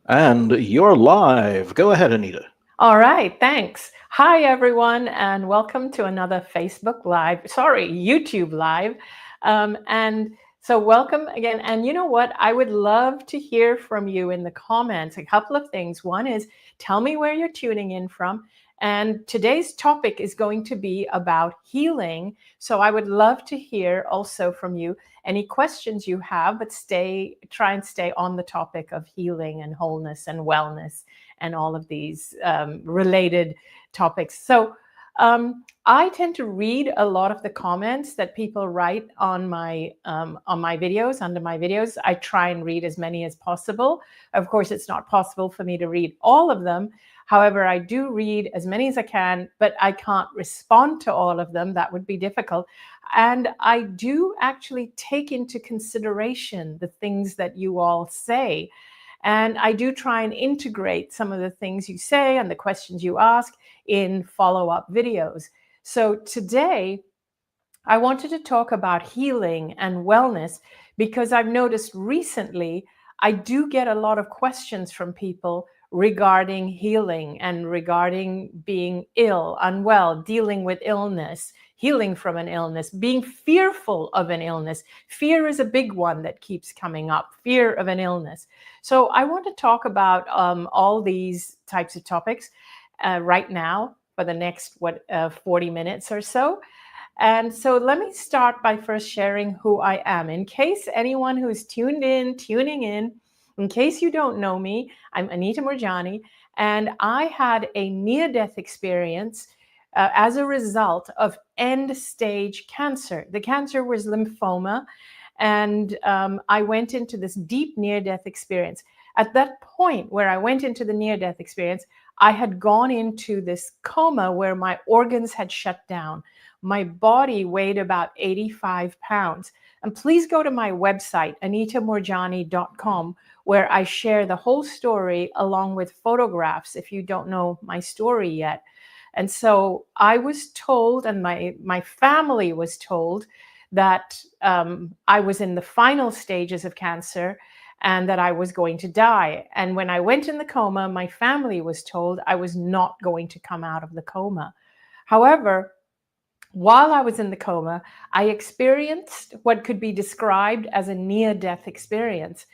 And you're live. Go ahead, Anita. All right, thanks. Hi, everyone, and welcome to another YouTube Live. And so, welcome again. And you know what? I would love to hear from you in the comments. A couple of things. One is tell me where you're tuning in from. And today's topic is going to be about healing. So, I would love to hear also from you any questions you have, but try and stay on the topic of healing and wholeness and wellness and all of these related topics. I tend to read a lot of the comments that people write on my videos, under my videos. I try and read as many as possible. Of course, it's not possible for me to read all of them. However, I do read as many as I can, but I can't respond to all of them. That would be difficult. And I do actually take into consideration the things that you all say. And I do try and integrate some of the things you say and the questions you ask in follow-up videos. So today, I wanted to talk about healing and wellness because I've noticed recently I do get a lot of questions from people regarding healing and regarding being ill, unwell, dealing with illness, healing from an illness, being fearful of an illness. Fear is a big one that keeps coming up, fear of an illness. So I want to talk about all these types of topics right now for the next 40 minutes or so. And so let me start by first sharing who I am. In case anyone who's tuning in case you don't know me, I'm Anita Murjani, and I had a near-death experience as a result of end-stage cancer. The cancer was lymphoma, and I went into this deep near-death experience. At that point where I went into the near-death experience, I had gone into this coma where my organs had shut down. My body weighed about 85 pounds. And please go to my website, anitamorjani.com, where I share the whole story along with photographs if you don't know my story yet. And so I was told, and my family was told, that I was in the final stages of cancer and that I was going to die. And when I went in the coma, my family was told I was not going to come out of the coma. However, while I was in the coma, I experienced what could be described as a near-death experience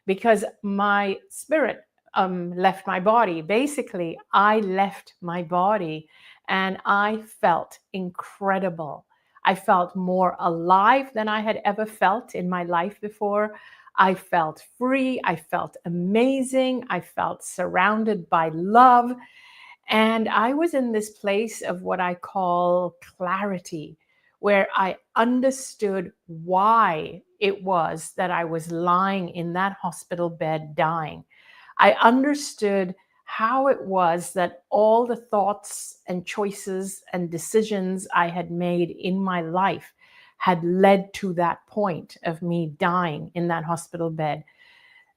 because my spirit left my body. Basically, I left my body and I felt incredible. I felt more alive than I had ever felt in my life before. I felt free. I felt amazing. I felt surrounded by love. And I was in this place of what I call clarity, where I understood why it was that I was lying in that hospital bed dying. I understood how it was that all the thoughts and choices and decisions I had made in my life had led to that point of me dying in that hospital bed,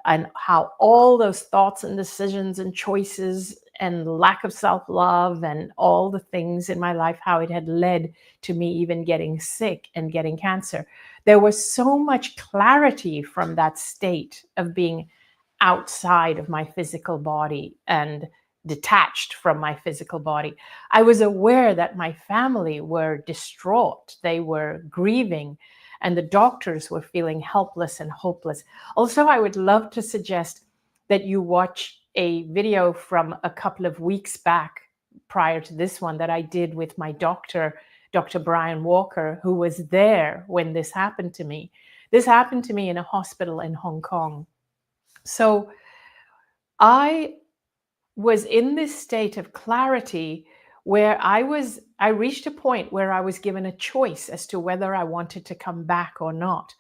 and how all those thoughts and decisions and choices and lack of self-love and all the things in my life, how it had led to me even getting sick and getting cancer. There was so much clarity from that state of being outside of my physical body and detached from my physical body. I was aware that my family were distraught. They were grieving, and the doctors were feeling helpless and hopeless. Also, I would love to suggest that you watch a video from a couple of weeks back prior to this one that I did with my doctor, Dr. Brian Walker, who was there when this happened to me. This happened to me in a hospital in Hong Kong. So I was in this state of clarity where I reached a point where I was given a choice as to whether I wanted to come back or not.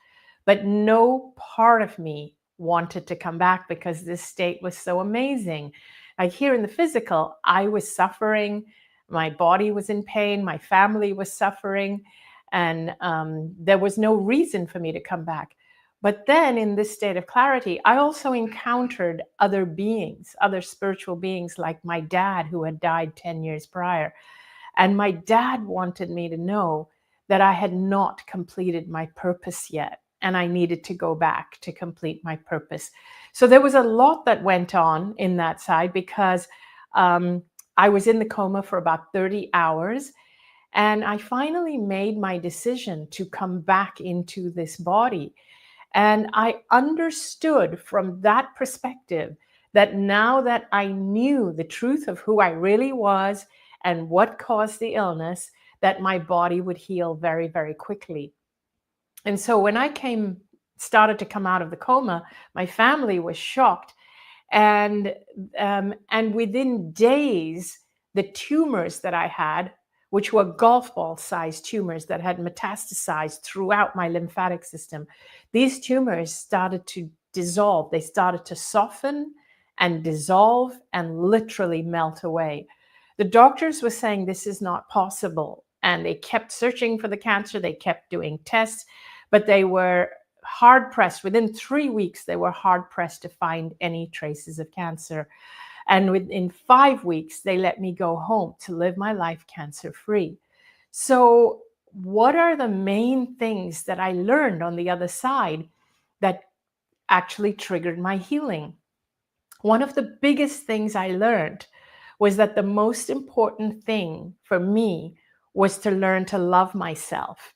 But no part of me wanted to come back because this state was so amazing. Like here in the physical, I was suffering. My body was in pain. My family was suffering. And there was no reason for me to come back. But then in this state of clarity, I also encountered other beings, other spiritual beings like my dad who had died 10 years prior. And my dad wanted me to know that I had not completed my purpose yet. and I needed to go back to complete my purpose. So there was a lot that went on in that side because I was in the coma for about 30 hours. And I finally made my decision to come back into this body. And I understood from that perspective that now that I knew the truth of who I really was and what caused the illness, that my body would heal very, very quickly. And so when I started to come out of the coma, my family was shocked, and within days, the tumors that I had, which were golf ball sized tumors that had metastasized throughout my lymphatic system, these tumors started to dissolve. They started to soften and dissolve and literally melt away. The doctors were saying this is not possible, and they kept searching for the cancer. They kept doing tests, but they were hard pressed. Within 3 weeks, they were hard pressed to find any traces of cancer. And within 5 weeks, they let me go home to live my life cancer free. So, what are the main things that I learned on the other side that actually triggered my healing? One of the biggest things I learned was that the most important thing for me was to learn to love myself.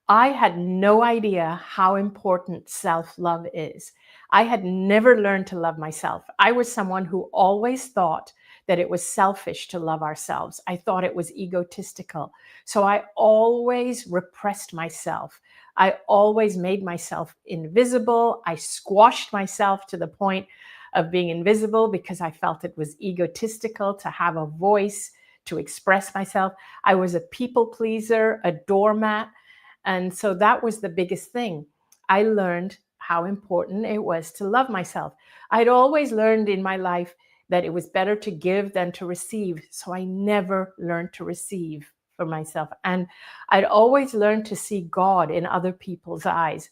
I had no idea how important self-love is. I had never learned to love myself. I was someone who always thought that it was selfish to love ourselves. I thought it was egotistical. So I always repressed myself. I always made myself invisible. I squashed myself to the point of being invisible because I felt it was egotistical to have a voice, to express myself. I was a people pleaser, a doormat. And so that was the biggest thing. I learned how important it was to love myself. I'd always learned in my life that it was better to give than to receive. So I never learned to receive for myself. And I'd always learned to see God in other people's eyes.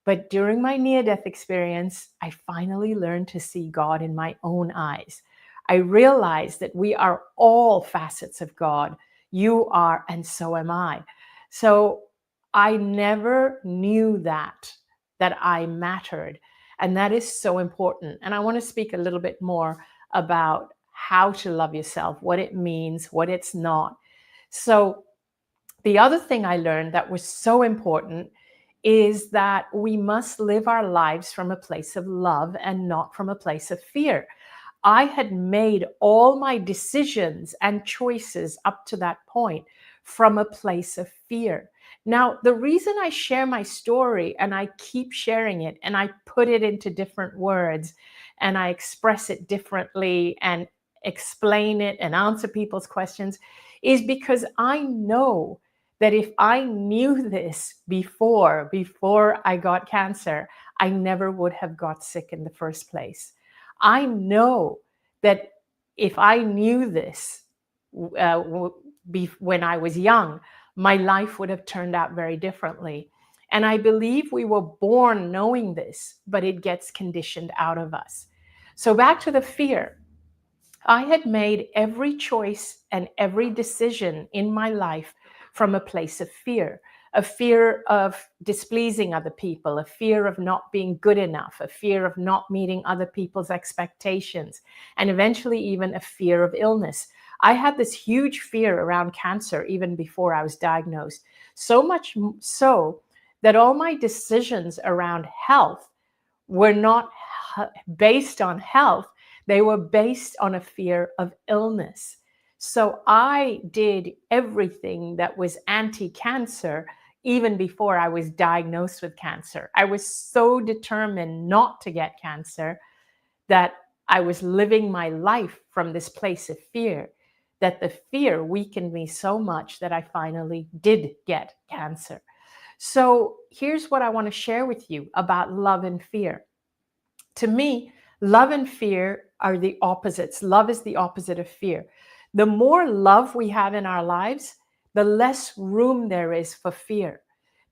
But during my near-death experience, I finally learned to see God in my own eyes. I realized that we are all facets of God. You are, and so am I. So I never knew that I mattered. And that is so important. And I want to speak a little bit more about how to love yourself, what it means, what it's not. So the other thing I learned that was so important is that we must live our lives from a place of love and not from a place of fear. I had made all my decisions and choices up to that point from a place of fear. Now, the reason I share my story and I keep sharing it and I put it into different words and I express it differently and explain it and answer people's questions is because I know that if I knew this before I got cancer, I never would have got sick in the first place. I know that if I knew this when I was young, my life would have turned out very differently. And I believe we were born knowing this, but it gets conditioned out of us. So back to the fear. I had made every choice and every decision in my life from a place of fear of displeasing other people, a fear of not being good enough, a fear of not meeting other people's expectations, and eventually even a fear of illness. I had this huge fear around cancer even before I was diagnosed, so much so that all my decisions around health were not based on health. They were based on a fear of illness. So I did everything that was anti-cancer even before I was diagnosed with cancer. I was so determined not to get cancer that I was living my life from this place of fear, that the fear weakened me so much that I finally did get cancer. So here's what I want to share with you about love and fear. To me, love and fear are the opposites. Love is the opposite of fear. The more love we have in our lives, the less room there is for fear.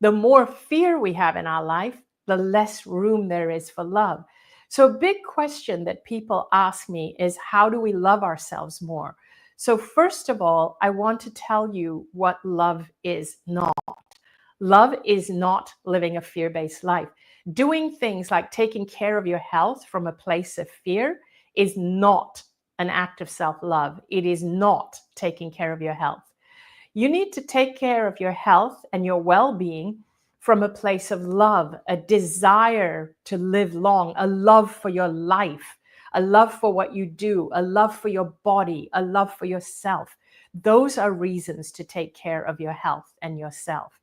The more fear we have in our life, the less room there is for love. So a big question that people ask me is, how do we love ourselves more? So first of all, I want to tell you what love is not. Love is not living a fear-based life. Doing things like taking care of your health from a place of fear is not an act of self-love. It is not taking care of your health. You need to take care of your health and your well-being from a place of love, a desire to live long, a love for your life, a love for what you do, a love for your body, a love for yourself. Those are reasons to take care of your health and yourself.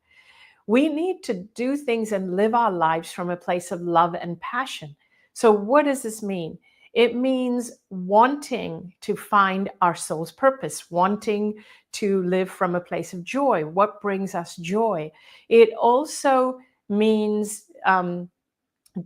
We need to do things and live our lives from a place of love and passion. So what does this mean? It means wanting to find our soul's purpose, wanting to live from a place of joy. What brings us joy? It also means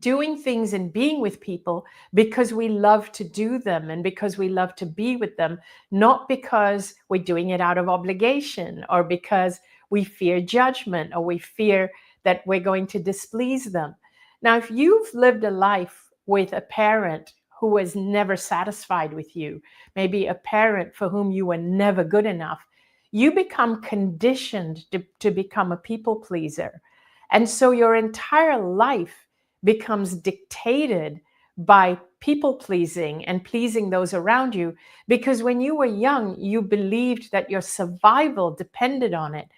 doing things and being with people because we love to do them and because we love to be with them, not because we're doing it out of obligation or because we fear judgment or we fear that we're going to displease them. Now, if you've lived a life with a parent who was never satisfied with you, maybe a parent for whom you were never good enough, you become conditioned to become a people pleaser. And so your entire life becomes dictated by people pleasing and pleasing those around you, because when you were young, you believed that your survival depended on it.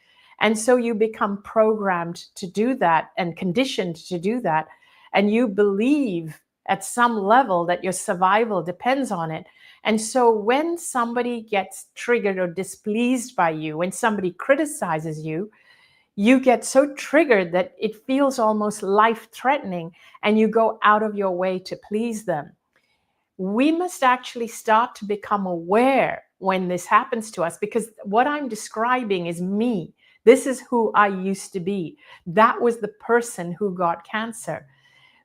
And so you become programmed to do that and conditioned to do that. And you believe at some level that your survival depends on it. And so when somebody gets triggered or displeased by you, when somebody criticizes you, you get so triggered that it feels almost life-threatening and you go out of your way to please them. We must actually start to become aware when this happens to us, because what I'm describing is me. This is who I used to be. That was the person who got cancer.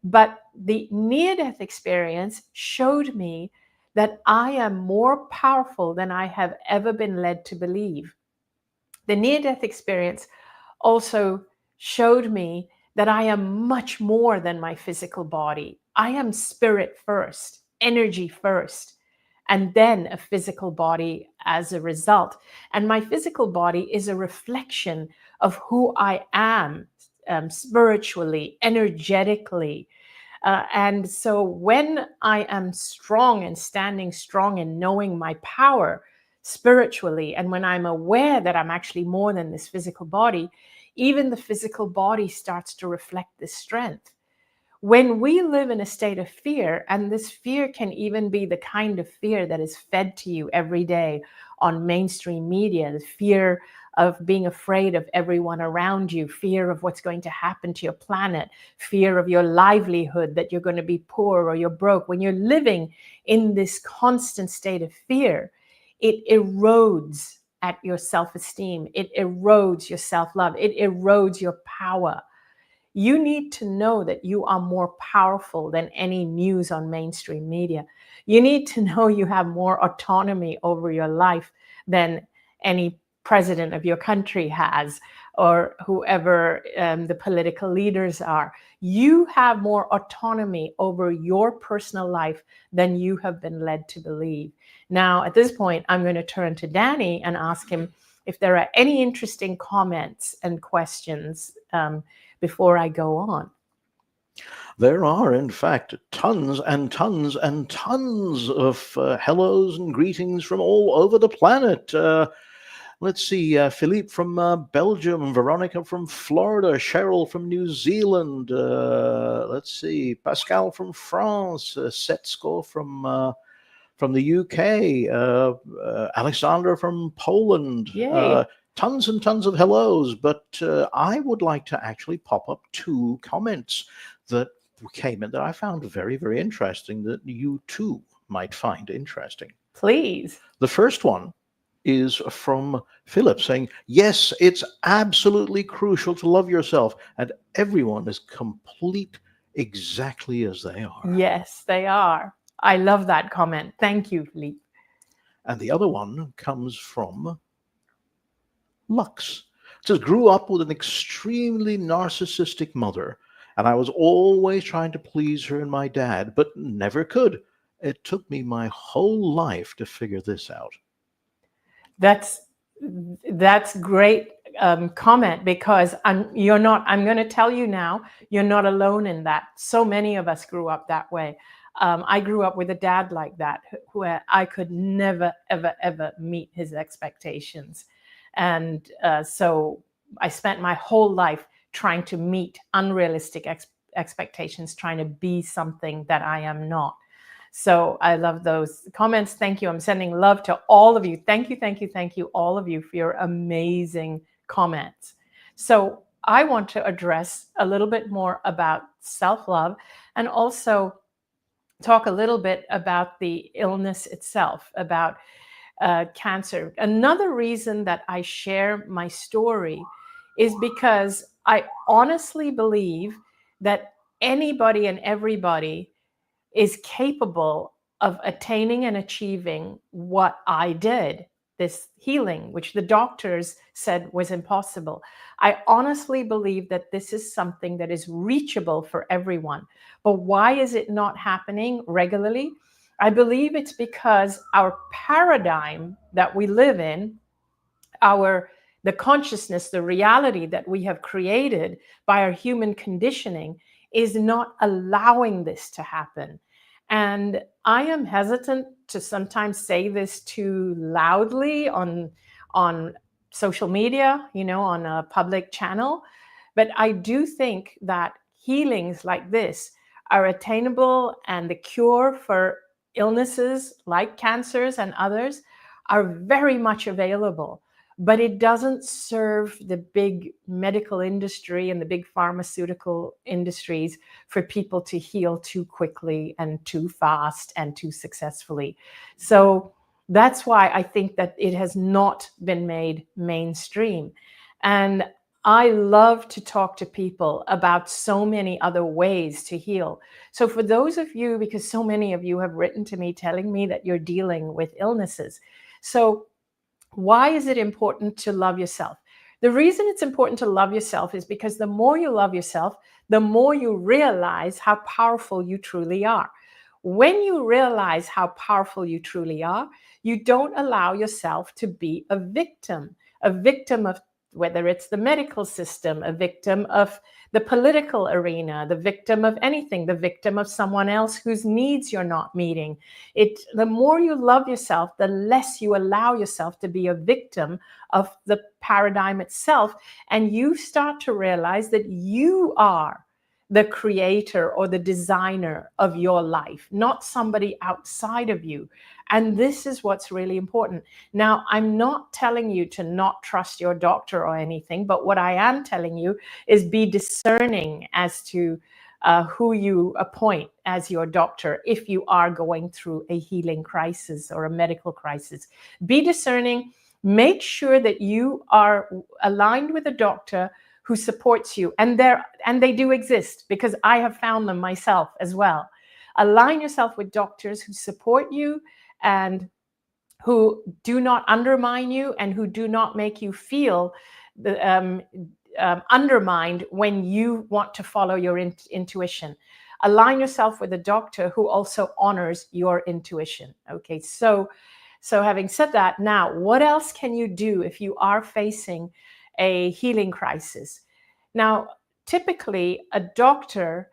But the near-death experience showed me that I am more powerful than I have ever been led to believe. The near-death experience also showed me that I am much more than my physical body. I am spirit first, energy first, and then a physical body as a result. And my physical body is a reflection of who I am, spiritually, energetically. And so when I am strong and standing strong and knowing my power spiritually, and when I'm aware that I'm actually more than this physical body, even the physical body starts to reflect this strength. When we live in a state of fear, and this fear can even be the kind of fear that is fed to you every day on mainstream media, the fear of being afraid of everyone around you, fear of what's going to happen to your planet, fear of your livelihood, that you're going to be poor or you're broke. When you're living in this constant state of fear, it erodes at your self-esteem. It erodes your self-love. It erodes your power. You need to know that you are more powerful than any news on mainstream media. You need to know you have more autonomy over your life than any president of your country has, or whoever the political leaders are. You have more autonomy over your personal life than you have been led to believe. Now, at this point, I'm going to turn to Danny and ask him if there are any interesting comments and questions before I go on. There are, in fact, tons and tons and tons of hellos and greetings from all over the planet. Let's see, Philippe from Belgium, Veronica from Florida, Cheryl from New Zealand. Let's see, Pascal from France, Setsko from the UK, Alexander from Poland. Yay. Tons and tons of hellos, but I would like to actually pop up two comments that came in that I found very, very interesting, that you too might find interesting. Please. The first one is from Philip saying, yes, it's absolutely crucial to love yourself, and everyone is complete exactly as they are. Yes, they are. I love that comment. Thank you, Philippe. And the other one comes from Lux. It says, grew up with an extremely narcissistic mother, and I was always trying to please her and my dad, but never could. It took me my whole life to figure this out. That's great comment, because I'm going to tell you now, you're not alone in that. So many of us grew up that way. I grew up with a dad like that, where I could never, ever, ever meet his expectations. And so I spent my whole life trying to meet unrealistic expectations, trying to be something that I am not. So I love those comments. Thank you. I'm sending love to all of you. Thank you, thank you, thank you, all of you, for your amazing comments. So I want to address a little bit more about self-love, and also talk a little bit about the illness itself, about cancer. Another reason that I share my story is because I honestly believe that anybody and everybody is capable of attaining and achieving what I did, this healing, which the doctors said was impossible. I honestly believe that this is something that is reachable for everyone. But why is it not happening regularly? I believe it's because our paradigm that we live in, the consciousness, the reality that we have created by our human conditioning, is not allowing this to happen. And I am hesitant to sometimes say this too loudly on social media, on a public channel. But I do think that healings like this are attainable, and the cure for illnesses like cancers and others are very much available. But it doesn't serve the big medical industry and the big pharmaceutical industries for people to heal too quickly and too fast and too successfully. So that's why I think that it has not been made mainstream. And I love to talk to people about so many other ways to heal. So for those of you, because so many of you have written to me telling me that you're dealing with illnesses. So why is it important to love yourself? The reason it's important to love yourself is because the more you love yourself, the more you realize how powerful you truly are. When you realize how powerful you truly are, you don't allow yourself to be a victim of whether it's the medical system, a victim of the political arena, the victim of anything, the victim of someone else whose needs you're not meeting. The more you love yourself, the less you allow yourself to be a victim of the paradigm itself. And you start to realize that you are the creator or the designer of your life, not somebody outside of you. And this is what's really important. Now, I'm not telling you to not trust your doctor or anything, but what I am telling you is be discerning as to who you appoint as your doctor if you are going through a healing crisis or a medical crisis. Be discerning. Make sure that you are aligned with a doctor who supports you. And they do exist, because I have found them myself as well. Align yourself with doctors who support you and who do not undermine you and who do not make you feel undermined when you want to follow your intuition. Align yourself with a doctor who also honors your intuition. Okay, so having said that, now what else can you do if you are facing a healing crisis? Now, typically, a doctor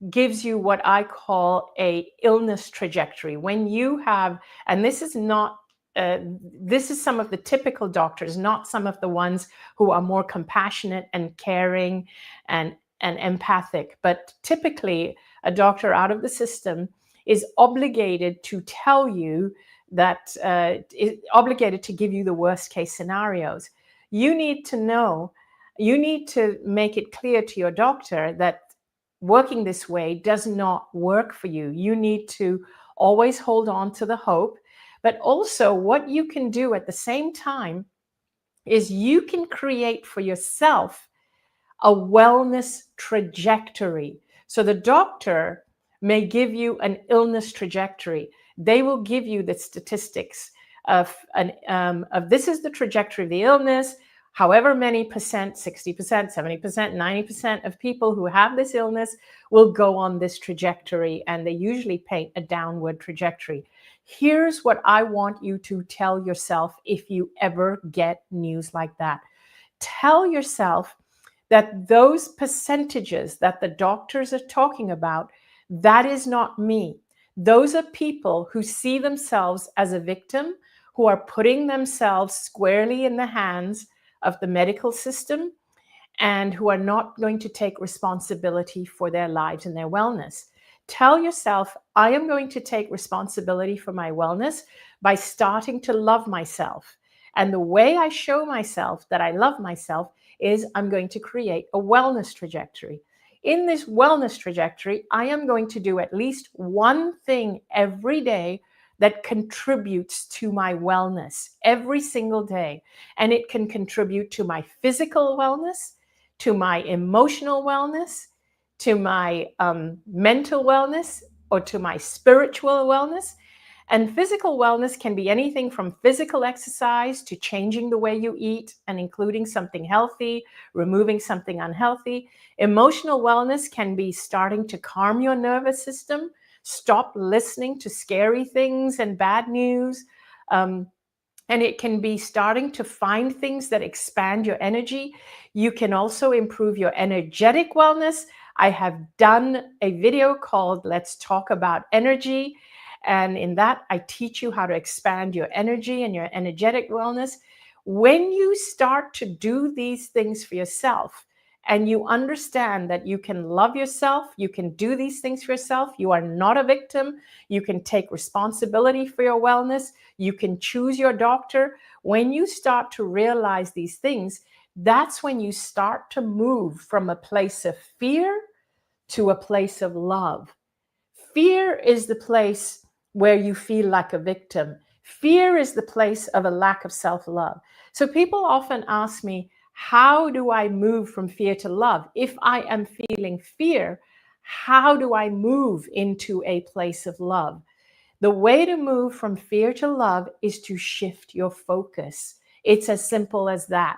gives you what I call a illness trajectory. When you have, and this is not, this is some of the typical doctors, not some of the ones who are more compassionate and caring and empathic. But typically, a doctor out of the system is obligated to tell you that, is obligated to give you the worst case scenarios. You need to know, you need to make it clear to your doctor that working this way does not work for you. You need to always hold on to the hope. But also, what you can do at the same time is you can create for yourself a wellness trajectory. So the doctor may give you an illness trajectory. They will give you the statistics of this is the trajectory of the illness. however many percent, 60%, 70%, 90% of people who have this illness will go on this trajectory, and they usually paint a downward trajectory. Here's what I want you to tell yourself if you ever get news like that. Tell yourself that those percentages that the doctors are talking about, that is not me. Those are people who see themselves as a victim, who are putting themselves squarely in the hands of the medical system, and who are not going to take responsibility for their lives and their wellness. Tell yourself, I am going to take responsibility for my wellness by starting to love myself. And the way I show myself that I love myself is I'm going to create a wellness trajectory. In this wellness trajectory, I am going to do at least one thing every day that contributes to my wellness every single day. And it can contribute to my physical wellness, to my emotional wellness, to my mental wellness, or to my spiritual wellness. And physical wellness can be anything from physical exercise to changing the way you eat and including something healthy, removing something unhealthy. Emotional wellness can be starting to calm your nervous system, stop listening to scary things and bad news. And it can be starting to find things that expand your energy. You can also improve your energetic wellness. I have done a video called Let's Talk About Energy. And in that, I teach you how to expand your energy and your energetic wellness. When you start to do these things for yourself, and you understand that you can love yourself, you can do these things for yourself, you are not a victim, you can take responsibility for your wellness, you can choose your doctor. When you start to realize these things, that's when you start to move from a place of fear to a place of love. Fear is the place where you feel like a victim. Fear is the place of a lack of self-love. So people often ask me, how do I move from fear to love? If I am feeling fear, how do I move into a place of love? The way to move from fear to love is to shift your focus. It's as simple as that.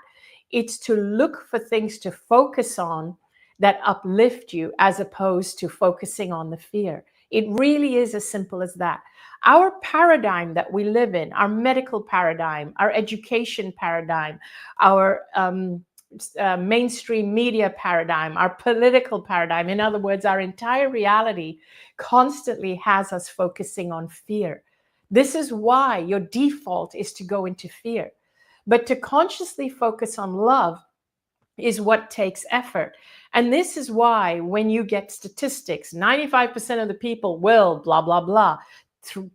It's to look for things to focus on that uplift you as opposed to focusing on the fear. It really is as simple as that. Our paradigm that we live in, our medical paradigm, our education paradigm, our mainstream media paradigm, our political paradigm, in other words, our entire reality constantly has us focusing on fear. This is why your default is to go into fear. But to consciously focus on love is what takes effort. And this is why when you get statistics, 95% of the people will blah, blah, blah.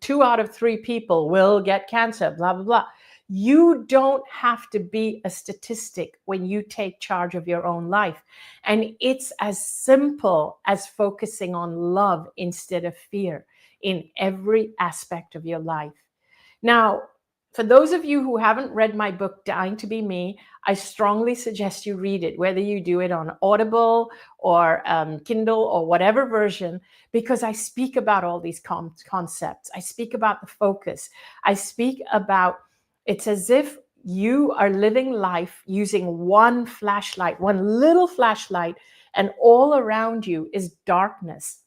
2 out of 3 people will get cancer, blah, blah, blah. You don't have to be a statistic when you take charge of your own life. And it's as simple as focusing on love instead of fear in every aspect of your life. Now, for those of you who haven't read my book, Dying to Be Me, I strongly suggest you read it, whether you do it on Audible or Kindle or whatever version, because I speak about all these concepts. I speak about the focus. I speak about, it's as if you are living life using one flashlight, one little flashlight, and all around you is darkness.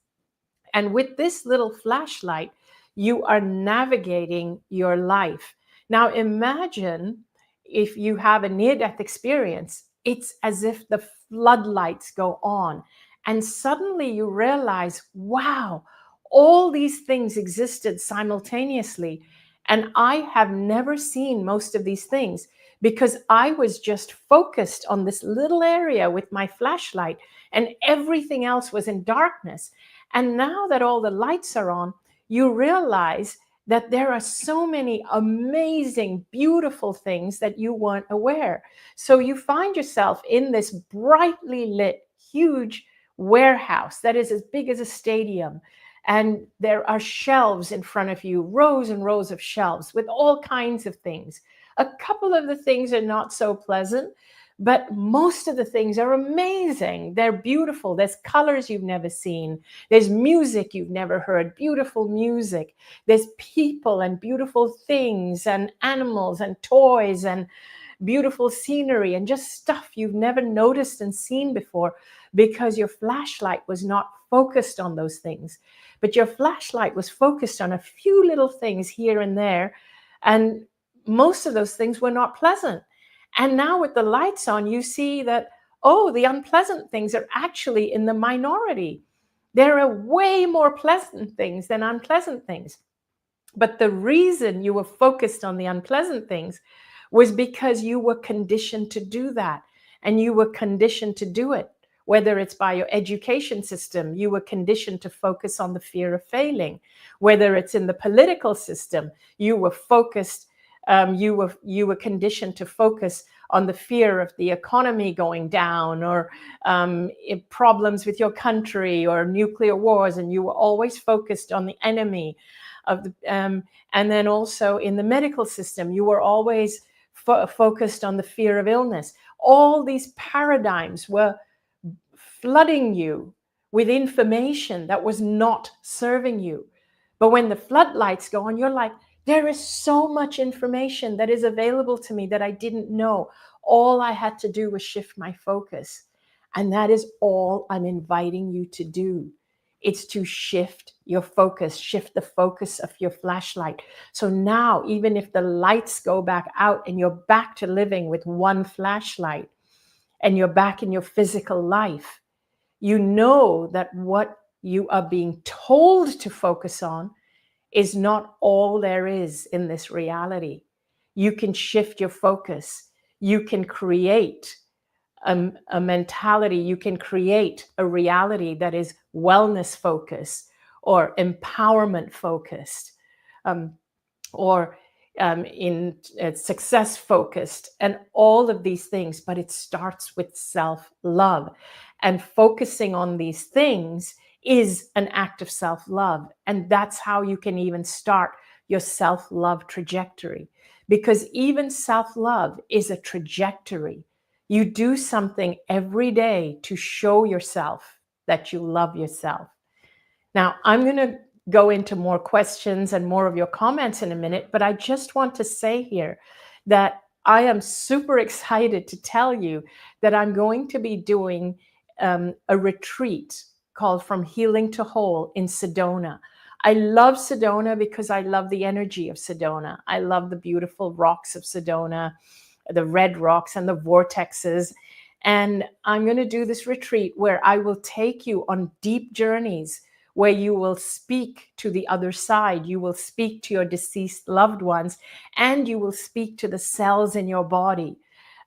And with this little flashlight, you are navigating your life. Now imagine if you have a near-death experience, it's as if the floodlights go on and suddenly you realize, wow, all these things existed simultaneously. And I have never seen most of these things because I was just focused on this little area with my flashlight and everything else was in darkness. And now that all the lights are on, you realize that there are so many amazing, beautiful things that you weren't aware. So you find yourself in this brightly lit, huge warehouse that is as big as a stadium. And there are shelves in front of you, rows and rows of shelves with all kinds of things. A couple of the things are not so pleasant, but most of the things are amazing. They're beautiful. There's colors you've never seen. There's music you've never heard, beautiful music. There's people and beautiful things and animals and toys and beautiful scenery and just stuff you've never noticed and seen before, because your flashlight was not focused on those things. But your flashlight was focused on a few little things here and there. And most of those things were not pleasant. And now with the lights on, you see that, oh, the unpleasant things are actually in the minority. There are way more pleasant things than unpleasant things. But the reason you were focused on the unpleasant things was because you were conditioned to do that. And you were conditioned to do it. Whether it's by your education system, you were conditioned to focus on the fear of failing. Whether it's in the political system, you were focused, you were conditioned to focus on the fear of the economy going down, or problems with your country, or nuclear wars, and you were always focused on the enemy of the. And then also in the medical system, you were always focused on the fear of illness. All these paradigms were flooding you with information that was not serving you. But when the floodlights go on, you're like, there is so much information that is available to me that I didn't know. All I had to do was shift my focus. And that is all I'm inviting you to do. It's to shift your focus, shift the focus of your flashlight. So now, even if the lights go back out and you're back to living with one flashlight and you're back in your physical life, you know that what you are being told to focus on is not all there is in this reality. You can shift your focus. You can create a mentality. You can create a reality that is wellness focused, or empowerment focused, or in success focused, and all of these things. But it starts with self-love, and focusing on these things is an act of self-love. And that's how you can even start your self-love trajectory, because even self-love is a trajectory. You do something every day to show yourself that you love yourself. Now, I'm going to go into more questions and more of your comments in a minute, but I just want to say here that I am super excited to tell you that I'm going to be doing a retreat called From Healing to Whole in Sedona. I love Sedona because I love the energy of Sedona. I love the beautiful rocks of Sedona, the red rocks and the vortexes. And I'm going to do this retreat where I will take you on deep journeys, where you will speak to the other side. You will speak to your deceased loved ones, and you will speak to the cells in your body.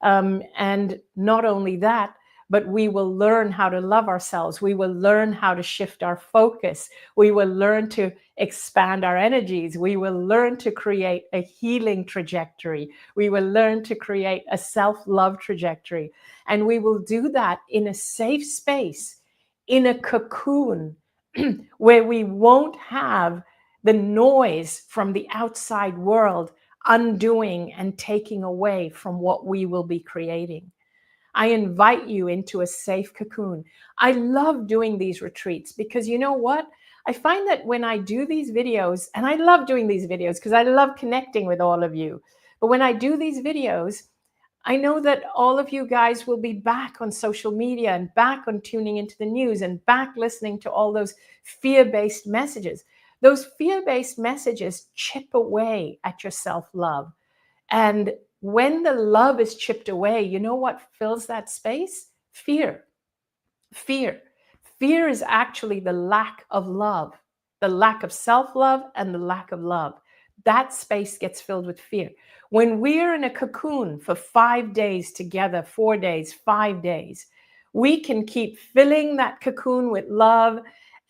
And not only that, but we will learn how to love ourselves. We will learn how to shift our focus. We will learn to expand our energies. We will learn to create a healing trajectory. We will learn to create a self-love trajectory. And we will do that in a safe space, in a cocoon, where we won't have the noise from the outside world undoing and taking away from what we will be creating. I invite you into a safe cocoon. I love doing these retreats because you know what? I find that when I do these videos, and I love doing these videos because I love connecting with all of you, but when I do these videos, I know that all of you guys will be back on social media and back on tuning into the news and back listening to all those fear-based messages. Those fear-based messages chip away at your self-love. And when the love is chipped away, you know what fills that space? Fear. Fear. Fear is actually the lack of love, the lack of self-love and the lack of love. That space gets filled with fear. When we're in a cocoon for 5 days together, 4 days, 5 days, we can keep filling that cocoon with love,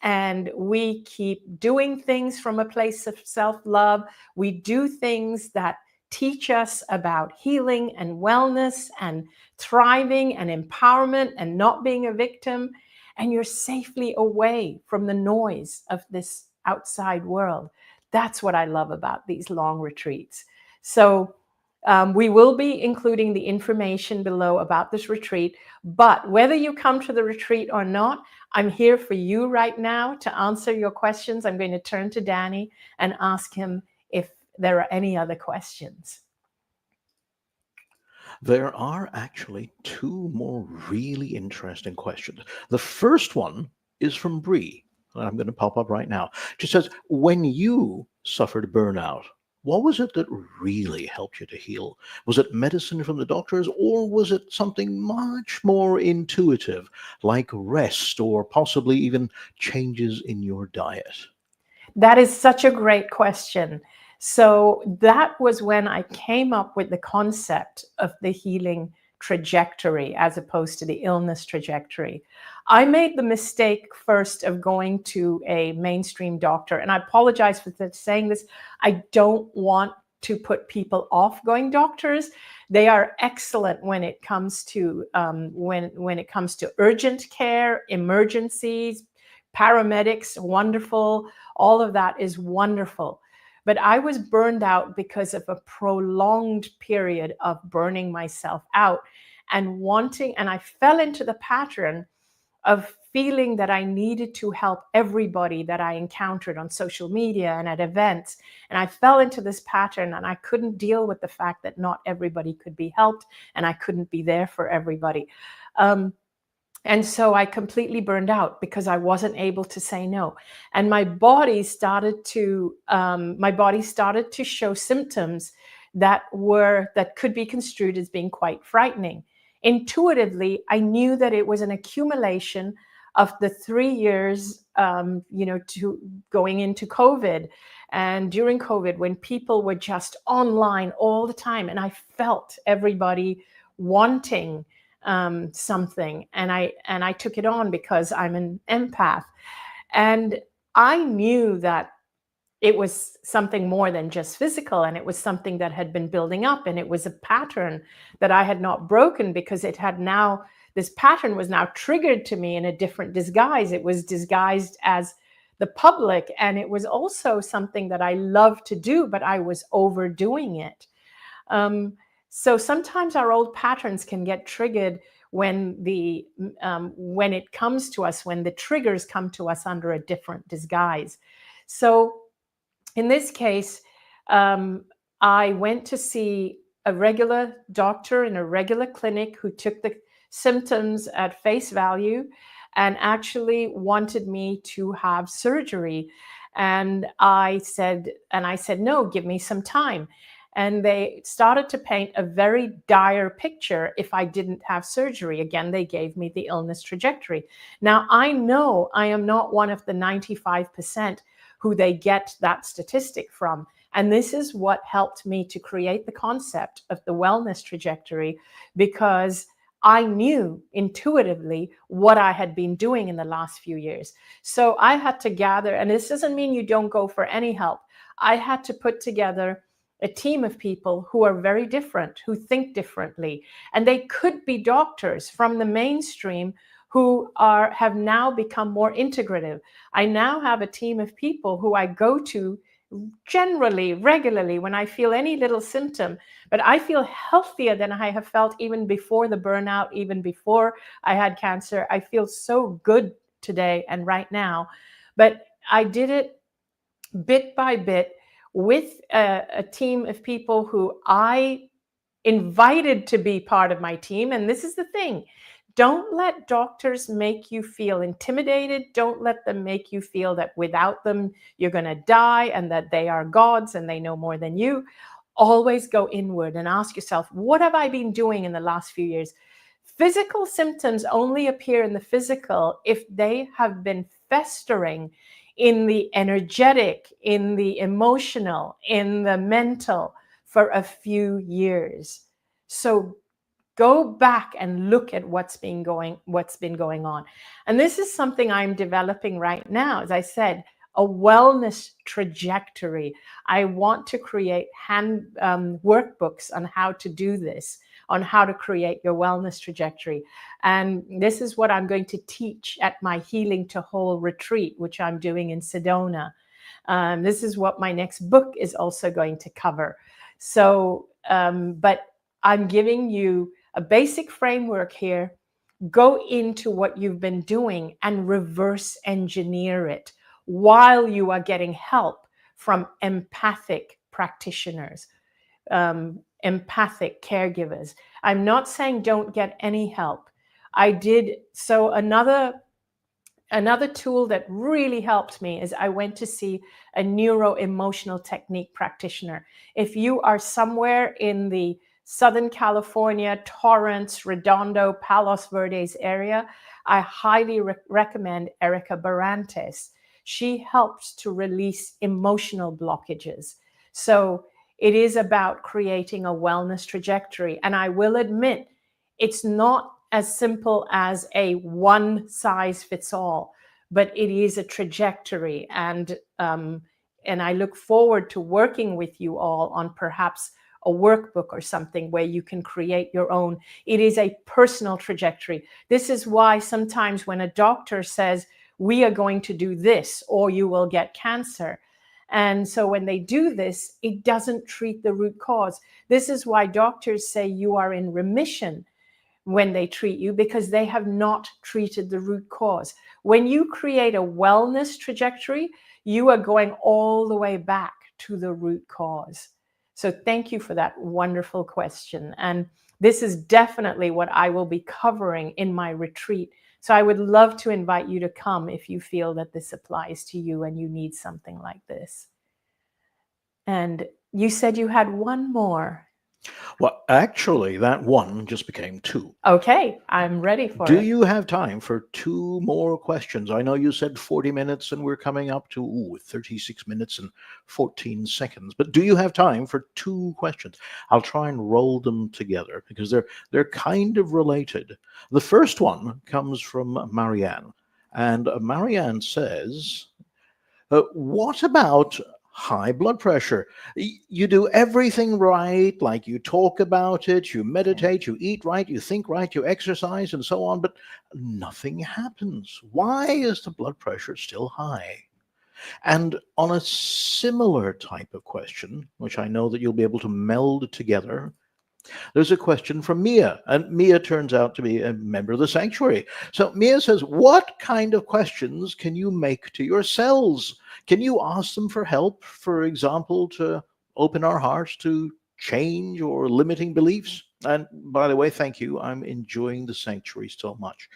and we keep doing things from a place of self-love. We do things that teach us about healing and wellness and thriving and empowerment and not being a victim. And you're safely away from the noise of this outside world. That's what I love about these long retreats. So we will be including the information below about this retreat, but whether you come to the retreat or not, I'm here for you right now to answer your questions. I'm going to turn to Danny and ask him if there are any other questions. There are actually two more really interesting questions. The first one is from Bree. I'm going to pop up right now. She says, when you suffered burnout, what was it that really helped you to heal? Was it medicine from the doctors, or was it something much more intuitive, like rest or possibly even changes in your diet? That is such a great question. So that was when I came up with the concept of the healing trajectory as opposed to the illness trajectory. I made the mistake first of going to a mainstream doctor, and I apologize for saying this. I don't want to put people off going doctors. They are excellent when it comes to when it comes to urgent care, emergencies, paramedics, wonderful. All of that is wonderful. But I was burned out because of a prolonged period of burning myself out and wanting, and I fell into the pattern of feeling that I needed to help everybody that I encountered on social media and at events. And I fell into this pattern, and I couldn't deal with the fact that not everybody could be helped and I couldn't be there for everybody. And so I completely burned out because I wasn't able to say no. And my body started to show symptoms that could be construed as being quite frightening. Intuitively, I knew that it was an accumulation of the 3 years, to going into COVID. And during COVID, when people were just online all the time, and I felt everybody wanting something, and I took it on because I'm an empath, and I knew that it was something more than just physical, and it was something that had been building up, and it was a pattern that I had not broken because this pattern was now triggered to me in a different disguise. It was disguised as the public, and it was also something that I love to do, but I was overdoing it. So sometimes our old patterns can get triggered when it comes to us, when the triggers come to us under a different disguise. So in this case, I went to see a regular doctor in a regular clinic who took the symptoms at face value and actually wanted me to have surgery. And I said, no, give me some time. And they started to paint a very dire picture if I didn't have surgery. Again, they gave me the illness trajectory. Now, I know I am not one of the 95% who they get that statistic from. And this is what helped me to create the concept of the wellness trajectory, because I knew intuitively what I had been doing in the last few years. So I had to gather, and this doesn't mean you don't go for any help. I had to put together a team of people who are very different, who think differently. And they could be doctors from the mainstream who have now become more integrative. I now have a team of people who I go to generally, regularly, when I feel any little symptom, but I feel healthier than I have felt even before the burnout, even before I had cancer. I feel so good today and right now. But I did it bit by bit with a team of people who I invited to be part of my team. And this is the thing. Don't let doctors make you feel intimidated. Don't let them make you feel that without them, you're going to die and that they are gods and they know more than you. Always go inward and ask yourself, what have I been doing in the last few years? Physical symptoms only appear in the physical if they have been festering in the energetic, in the emotional, in the mental for a few years. So go back and look at what's been going on. And this is something I'm developing right now. As I said, a wellness trajectory. I want to create workbooks on how to do this, on how to create your wellness trajectory. And this is what I'm going to teach at my Healing to Whole retreat, which I'm doing in Sedona. This is what my next book is also going to cover. So, but I'm giving you a basic framework here. Go into what you've been doing and reverse engineer it while you are getting help from empathic practitioners. empathic caregivers. I'm not saying don't get any help. I did. So another tool that really helped me is I went to see a neuro-emotional technique practitioner. If you are somewhere in the Southern California, Torrance, Redondo, Palos Verdes area, I highly recommend Erica Barantes. She helps to release emotional blockages. So it is about creating a wellness trajectory. And I will admit, it's not as simple as a one size fits all, but it is a trajectory. And I look forward to working with you all on perhaps a workbook or something where you can create your own. It is a personal trajectory. This is why sometimes when a doctor says, we are going to do this or you will get cancer, and so when they do this, it doesn't treat the root cause. This is why doctors say you are in remission when they treat you, because they have not treated the root cause. When you create a wellness trajectory, you are going all the way back to the root cause. So thank you for that wonderful question. And this is definitely what I will be covering in my retreat. So I would love to invite you to come if you feel that this applies to you and you need something like this. And you said you had one more. Well, actually, that one just became two. Okay, I'm ready for Do it. you have time for two more questions? I know you said 40 minutes and we're coming up to 36 minutes and 14 seconds, but do you have time for two questions? I'll try and roll them together because they're kind of related. The first one comes from Marianne, and Marianne says, what about high blood pressure? You do everything right, like you talk about it, you meditate, you eat right, you think right, you exercise, and so on, but nothing happens. Why is the blood pressure still high? And on a similar type of question, which I know that you'll be able to meld together, there's a question from Mia, and Mia turns out to be a member of the sanctuary. So Mia says, what kind of questions can you make to your cells? Can you ask them for help, for example, to open our hearts to change or limiting beliefs? And by the way, thank you. I'm enjoying the sanctuary so much.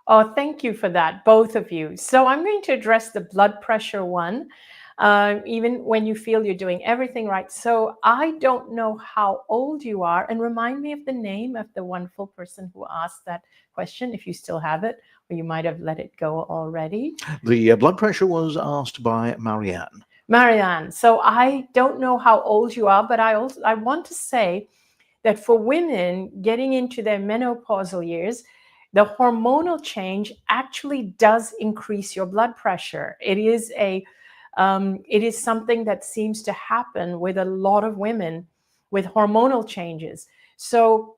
Oh, thank you for that, both of you. So I'm going to address the blood pressure one. Even when you feel you're doing everything right. So I don't know how old you are, and remind me of the name of the wonderful person who asked that question, if you still have it, or you might have let it go already. The blood pressure was asked by Marianne. Marianne, so I don't know how old you are, but I want to say that for women getting into their menopausal years, the hormonal change actually does increase your blood pressure. It is something that seems to happen with a lot of women with hormonal changes. So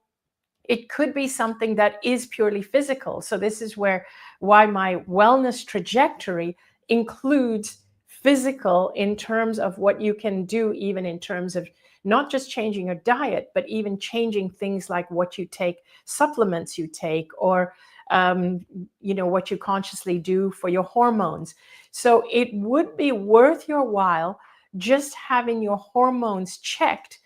it could be something that is purely physical. So this is why my wellness trajectory includes physical in terms of what you can do, even in terms of not just changing your diet, but even changing things like what you take, supplements you take, or what you consciously do for your hormones. So it would be worth your while just having your hormones checked,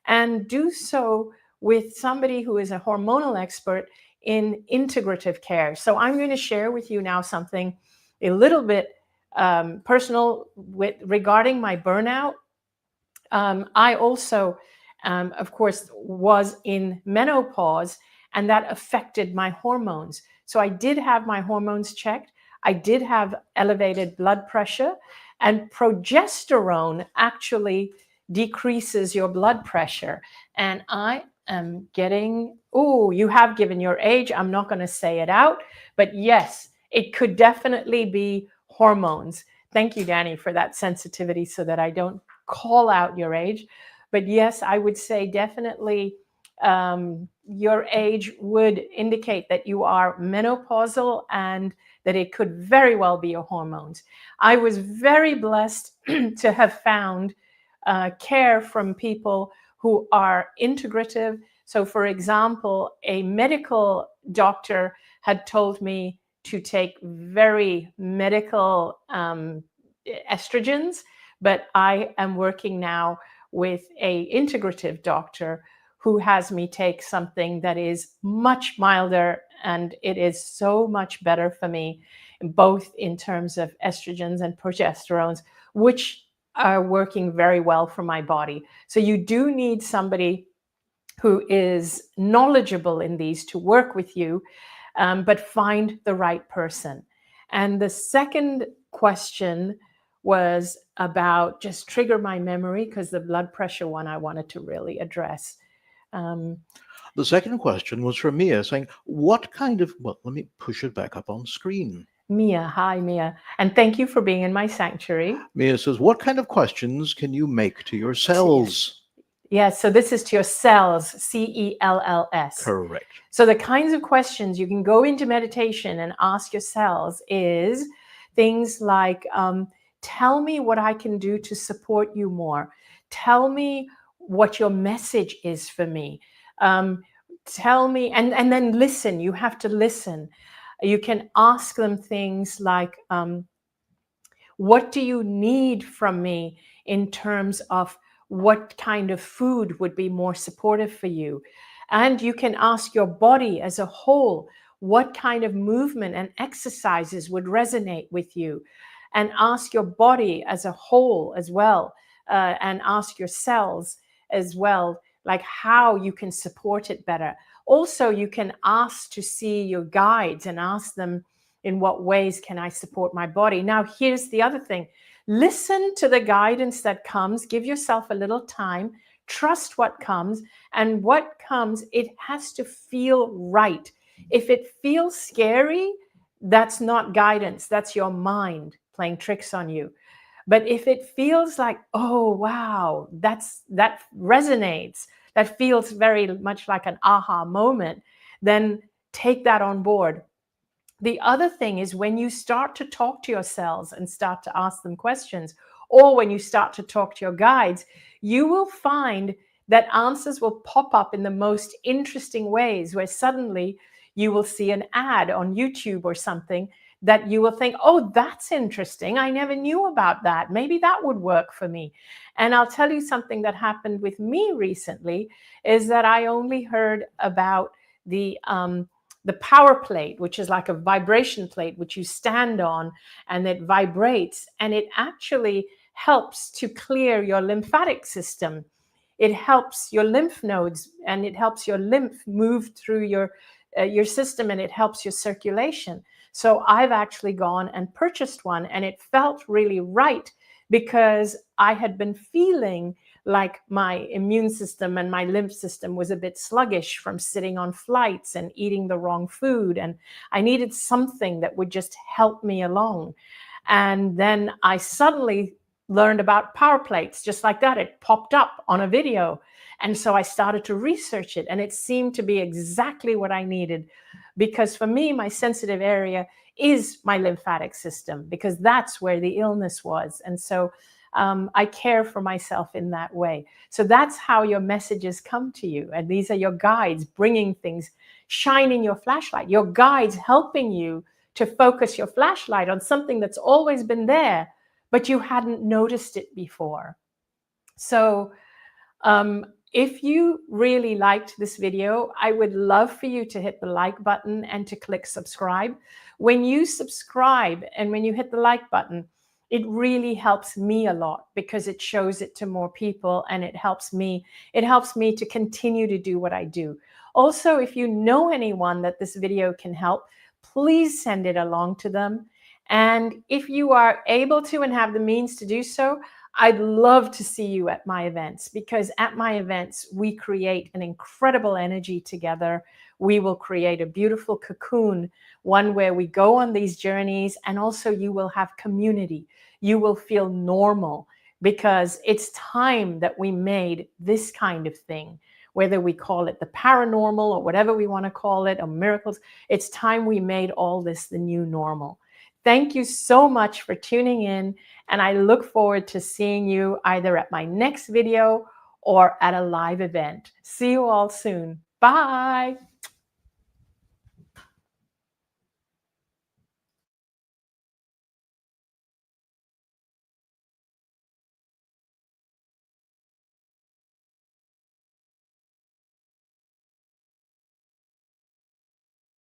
and do so with somebody who is a hormonal expert in integrative care. So I'm going to share with you now something a little bit personal regarding my burnout. I also, of course, was in menopause, and that affected my hormones. So I did have my hormones checked. I did have elevated blood pressure, and progesterone actually decreases your blood pressure. And I am getting, you have given your age. I'm not going to say it out, but yes, it could definitely be hormones. Thank you, Danny, for that sensitivity so that I don't call out your age. But yes, I would say definitely your age would indicate that you are menopausal, and that it could very well be your hormones. I was very blessed to have found care from people who are integrative. So for example, a medical doctor had told me to take very medical estrogens, but I am working now with a integrative doctor who has me take something that is much milder, and it is so much better for me, both in terms of estrogens and progesterones, which are working very well for my body. So you do need somebody who is knowledgeable in these to work with you, but find the right person. And the second question was about, just trigger my memory, because the blood pressure one I wanted to really address. The second question was from Mia saying, what kind of, well, let me push it back up on screen. Mia, hi Mia, and thank you for being in my sanctuary. Mia says, what kind of questions can you make to your cells? Yes, so this is to your cells, cells. Correct. So the kinds of questions you can go into meditation and ask your cells is things like, tell me what I can do to support you more. Tell me what your message is for me. Tell me, and then listen. You have to listen. You can ask them things like, what do you need from me in terms of what kind of food would be more supportive for you? And you can ask your body as a whole, what kind of movement and exercises would resonate with you? And ask your body as a whole as well, and ask your cells as well, like how you can support it better. Also, you can ask to see your guides and ask them, in what ways can I support my body? Now, here's the other thing. Listen to the guidance that comes. Give yourself a little time. Trust what comes. And what comes, it has to feel right. If it feels scary, that's not guidance. That's your mind playing tricks on you. But if it feels like, oh, wow, that resonates, that feels very much like an aha moment, then take that on board. The other thing is, when you start to talk to your cells and start to ask them questions, or when you start to talk to your guides, you will find that answers will pop up in the most interesting ways, where suddenly you will see an ad on YouTube or something that you will think, oh, that's interesting. I never knew about that. Maybe that would work for me. And I'll tell you something that happened with me recently is that I only heard about the power plate, which is like a vibration plate, which you stand on and it vibrates, and it actually helps to clear your lymphatic system. It helps your lymph nodes, and it helps your lymph move through your system, and it helps your circulation. So I've actually gone and purchased one, and it felt really right, because I had been feeling like my immune system and my lymph system was a bit sluggish from sitting on flights and eating the wrong food. And I needed something that would just help me along. And then I suddenly learned about power plates, just like that. It popped up on a video. And so I started to research it, and it seemed to be exactly what I needed. Because for me, my sensitive area is my lymphatic system, because that's where the illness was. And so I care for myself in that way. So that's how your messages come to you. And these are your guides bringing things, shining your flashlight, your guides helping you to focus your flashlight on something that's always been there, but you hadn't noticed it before. So if you really liked this video, I would love for you to hit the like button and to click subscribe. When you subscribe and when you hit the like button, it really helps me a lot, because it shows it to more people, and it helps me to continue to do what I do. Also, if you know anyone that this video can help, please send it along to them. And if you are able to and have the means to do so, I'd love to see you at my events, because at my events, we create an incredible energy together. We will create a beautiful cocoon, one where we go on these journeys, and also you will have community. You will feel normal, because it's time that we made this kind of thing, whether we call it the paranormal or whatever we want to call it, or miracles. It's time we made all this the new normal. Thank you so much for tuning in, and I look forward to seeing you either at my next video or at a live event. See you all soon. Bye.